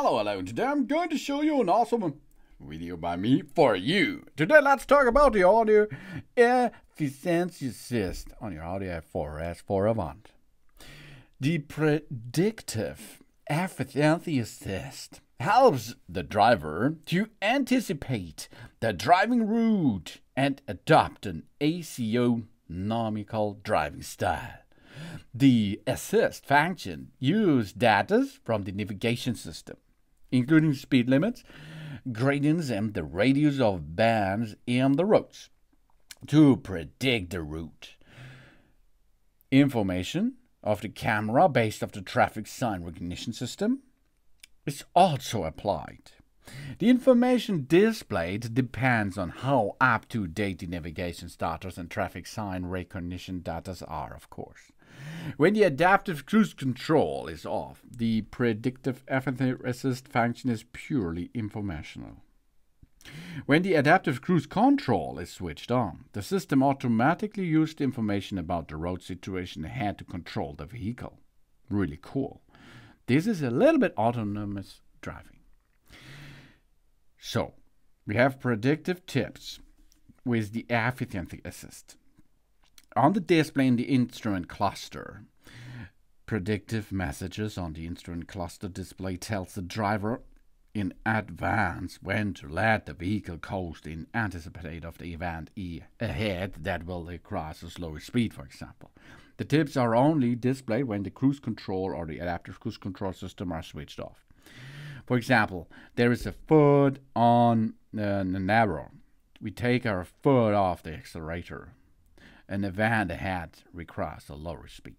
Hello, today I'm going to show you an awesome video by me for you. Today let's talk about the audio efficiency assist on your Audi A4S4 Avant. The predictive efficiency assist helps the driver to anticipate the driving route and adopt an economical driving style. The assist function uses data from the navigation system, including speed limits, gradients, and the radius of bends in the roads, to predict the route. Information of the camera based off the traffic sign recognition system is also applied. The information displayed depends on how up-to-date the navigation status and traffic sign recognition data are, of course. When the adaptive cruise control is off, the predictive efficiency assist function is purely informational. When the adaptive cruise control is switched on, the system automatically uses the information about the road situation ahead to control the vehicle. Really cool. This is a little bit autonomous driving. So, we have predictive tips with the efficiency assist. On the display in the instrument cluster, predictive messages on the instrument cluster display tells the driver in advance when to let the vehicle coast in anticipation of the event ahead that will cross a slower speed, for example. The tips are only displayed when the cruise control or the adaptive cruise control system are switched off. For example, there is a foot on the narrow. We take our foot off the accelerator. An event ahead requires a lower speed.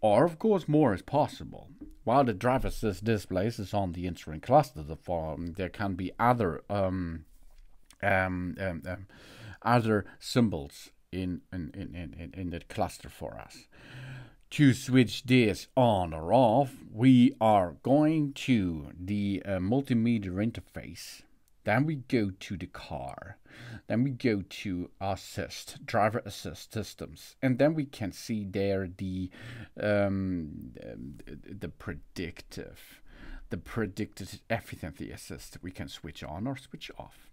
Or, of course, more is possible. While the driver assist displays is on the instrument cluster, there can be other symbols in the cluster for us. To switch this on or off, we are going to the multimedia interface. Then we go to the car. Then we go to assist, driver assist systems. And then we can see there the predictive efficiency assist. We can switch on or switch off.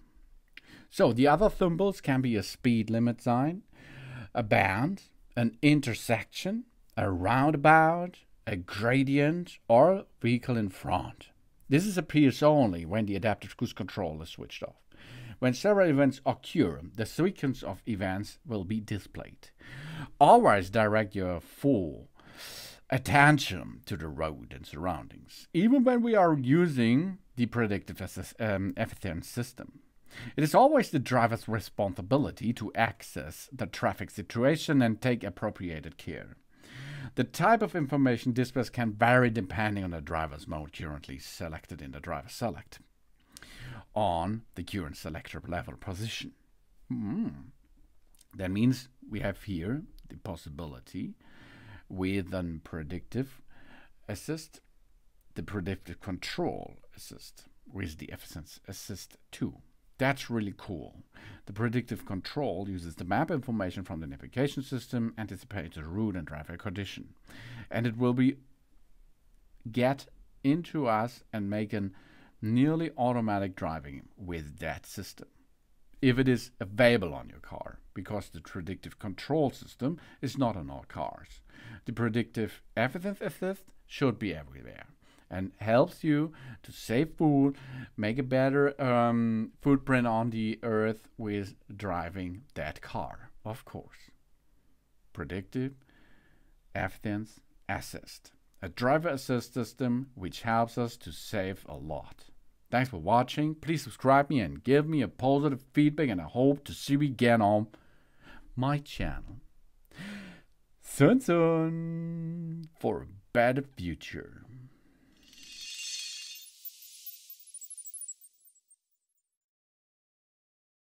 So the other symbols can be a speed limit sign, a band, an intersection, a roundabout, a gradient, or vehicle in front. This appears only when the adaptive cruise control is switched off. When several events occur, the sequence of events will be displayed. Always direct your full attention to the road and surroundings, even when we are using the predictive efficiency system. It is always the driver's responsibility to access the traffic situation and take appropriate care. The type of information displayed can vary depending on the driver's mode currently selected in the driver select on the current selector level position. That means we have here the possibility with a predictive assist, the predictive control assist with the efficiency assist too. That's really cool. The predictive control uses the map information from the navigation system, anticipates the route and traffic condition. And it will get into us and make a nearly automatic driving with that system, if it is available on your car, because the predictive control system is not on all cars. The predictive efficiency assist should be everywhere and helps you to save food, make a better footprint on the earth with driving that car, of course. Predictive efficiency assist, a driver assist system which helps us to save a lot. Thanks for watching. Please subscribe me and give me a positive feedback, and I hope to see you again on my channel soon for a better future.